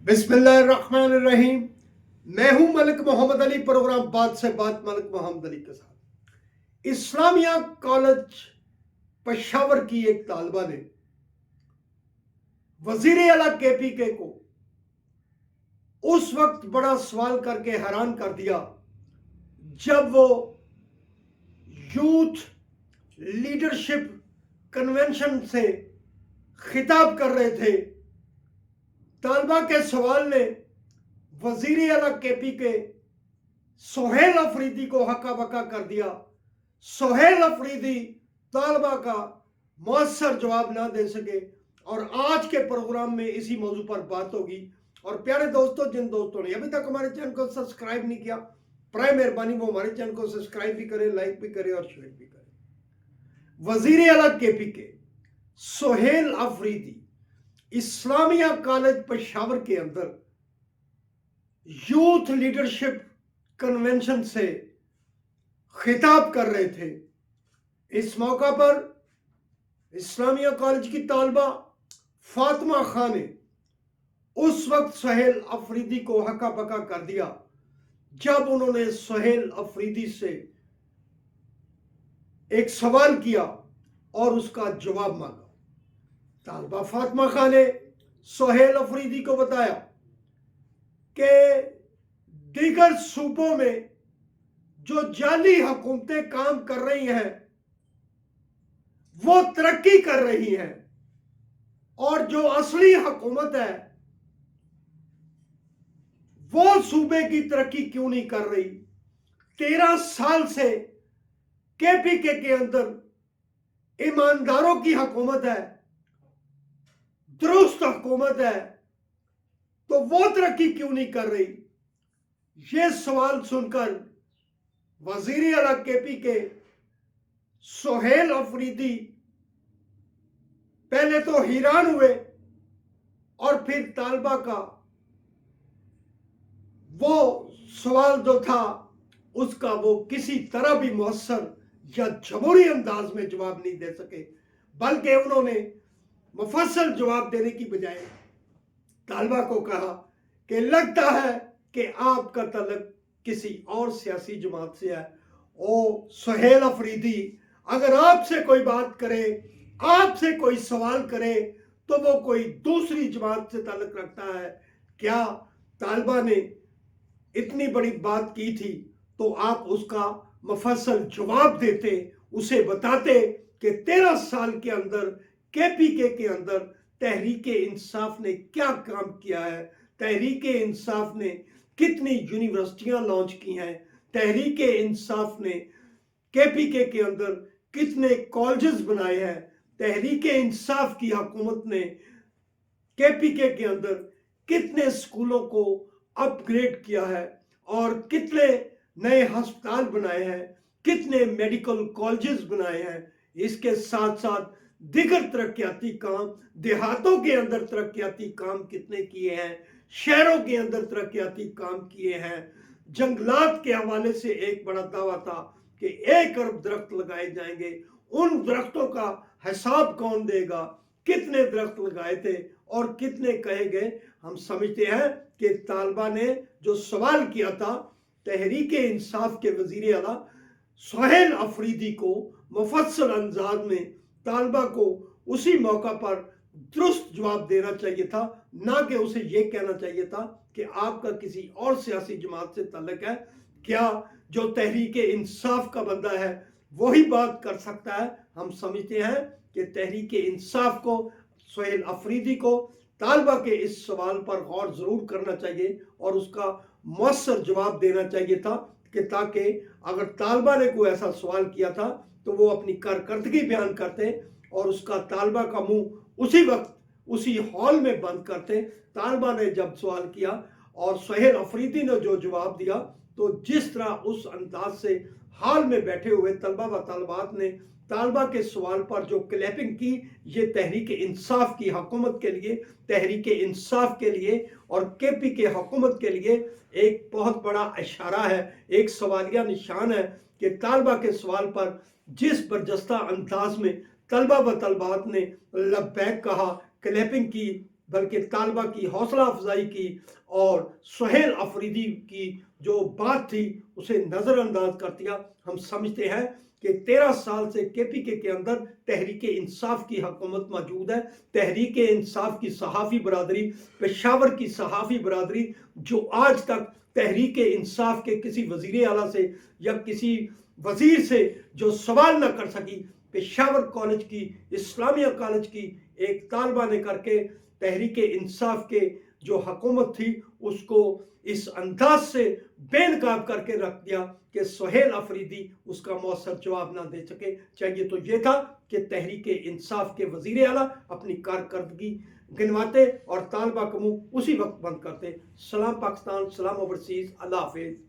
बिस्मिल्लाहिर्रहमानिर्रहीम। मैं हूं मलिक मोहम्मद अली, प्रोग्राम बात से बात मलिक मोहम्मद अली के साथ। इस्लामिया कॉलेज पेशावर की एक तालिबा ने वजीर आला KPK को उस वक्त बड़ा सवाल करके हैरान कर दिया जब वो यूथ लीडरशिप कन्वेंशन से खिताब कर रहे थे। तालिबा के सवाल ने वजीर आला KPK सोहेल अफरीदी को हक्का बक्का कर दिया। सोहेल अफरीदी तालिबा का मौसर जवाब ना दे सके और आज के प्रोग्राम में इसी मौजू पर बात होगी। और प्यारे दोस्तों, जिन दोस्तों ने अभी तक हमारे चैनल को सब्सक्राइब नहीं किया, प्राय मेहरबानी वो हमारे चैनल को सब्सक्राइब भी करें, लाइक भी करें और शेयर भी करें। वजीर आला KPK सोहेल अफरीदी इस्लामिया कॉलेज पेशावर के अंदर यूथ लीडरशिप कन्वेंशन से खिताब कर रहे थे। इस मौका पर इस्लामिया कॉलेज की तालिबा फातिमा खान ने उस वक्त सोहेल अफरीदी को हक्का बक्का कर दिया जब उन्होंने सोहेल अफरीदी से एक सवाल किया और उसका जवाब मांगा। तालिबा फातिमा खान ने सोहेल अफरीदी को बताया कि दीगर सूबों में जो जाली हुकूमतें काम कर रही हैं वो तरक्की कर रही हैं और जो असली हुकूमत है वो सूबे की तरक्की क्यों नहीं कर रही। 13 साल से KPK के अंदर ईमानदारों की हुकूमत है, दुरुस्त हुकूमत है, तो वो तरक्की क्यों नहीं कर रही। ये सवाल सुनकर वजीर आला KPK सोहेल अफरीदी पहले तो हैरान हुए और फिर तालिबा का वो सवाल जो था उसका वो किसी तरह भी मौसर या जमहूरी अंदाज में जवाब नहीं दे सके, बल्कि उन्होंने मुफस्सल जवाब देने की बजाय तालिबा को कहा कि लगता है कि आपका तल्लुक किसी और सियासी जमात से है। ओ सोहेल अफरीदी, अगर आपसे कोई बात करे, आपसे कोई सवाल करे तो वो कोई दूसरी जमात से ताल्लुक रखता है क्या। तालिबा ने इतनी बड़ी बात की थी तो आप उसका मुफस्सल जवाब देते, उसे बताते कि 13 साल के अंदर KPK के अंदर तहरीके इंसाफ ने क्या काम किया है, तहरीके इंसाफ ने कितनी यूनिवर्सिटियां लॉन्च की हैं, तहरीके इंसाफ ने KPK के अंदर कितने कॉलेजेस बनाए हैं, तहरीके इंसाफ की हुकूमत ने KPK के अंदर कितने स्कूलों को अपग्रेड किया है और कितने नए अस्पताल बनाए हैं, कितने मेडिकल कॉलेजेस बनाए हैं। इसके साथ साथ दिगर तरक्याती काम, देहातों के अंदर तरक्याती काम कितने किए हैं, शहरों के अंदर तरक्याती काम किए हैं। जंगलात के हवाले से एक बड़ा दावा था कि 1 अरब दरख्त लगाए जाएंगे। उन दरख्तों का हिसाब कौन देगा, कितने दरख्त लगाए थे और कितने कहे गए। हम समझते हैं कि तालिबा ने जो सवाल किया था तहरीके इंसाफ के वजीर आला सोहेल अफरीदी को मुफस्सल अंदाज में तालिबा को उसी मौका पर दुरुस्त जवाब देना चाहिए था, ना कि उसे यह कहना चाहिए था कि आपका किसी और सियासी जमात से ताल्लुक है क्या। जो तहरीके इंसाफ का बंदा है वही बात कर सकता है। हम समझते हैं कि तहरीके इंसाफ को, सोहेल अफरीदी को तालिबा के इस सवाल पर गौर जरूर करना चाहिए और उसका मौसर जवाब देना चाहिए था कि ताकि अगर तालिबा ने कोई ऐसा सवाल किया था तो वो अपनी कारकर्दगी बयान करते और उसका तालिबा का मुंह उसी वक्त उसी हॉल में बंद करते। तालिबा ने जब सवाल किया और सोहेल अफरीदी ने जो जवाब दिया तो जिस तरह उस अंदाज से हॉल में बैठे हुए तलबा व तलबात ने तालिबा के सवाल पर जो क्लैपिंग की, ये तहरीक इंसाफ की हुकूमत के लिए, तहरीक इंसाफ के लिए और KPK हुकूमत के लिए एक बहुत बड़ा इशारा है, एक सवालिया निशान है कि तालिबा के सवाल पर जिस बरजस्ता अंदाज में तलबा व तलबात ने लब्बैक कहा, क्लैपिंग की, بلکہ طالبہ کی حوصلہ افزائی کی اور سہیل افریدی کی جو بات تھی اسے نظر انداز کر دیا۔ ہم سمجھتے ہیں کہ 13 سال سے کے پی کے اندر تحریک انصاف کی حکومت موجود ہے۔ تحریک انصاف کی صحافی برادری، پشاور کی صحافی برادری جو آج تک تحریک انصاف کے کسی وزیر اعلیٰ سے یا کسی وزیر سے جو سوال نہ کر سکی، پشاور کالج کی، اسلامیہ کالج کی ایک طالبہ نے کر کے تحریک انصاف کے جو حکومت تھی اس کو اس انداز سے بے نقاب کر کے رکھ دیا کہ سہیل افریدی اس کا مؤثر جواب نہ دے سکے۔ چاہیے تو یہ تھا کہ تحریک انصاف کے وزیر اعلیٰ اپنی کارکردگی گنواتے اور طالبہ کا منہ اسی وقت بند کرتے۔ سلام پاکستان، سلام اوورسیز، اللہ حافظ۔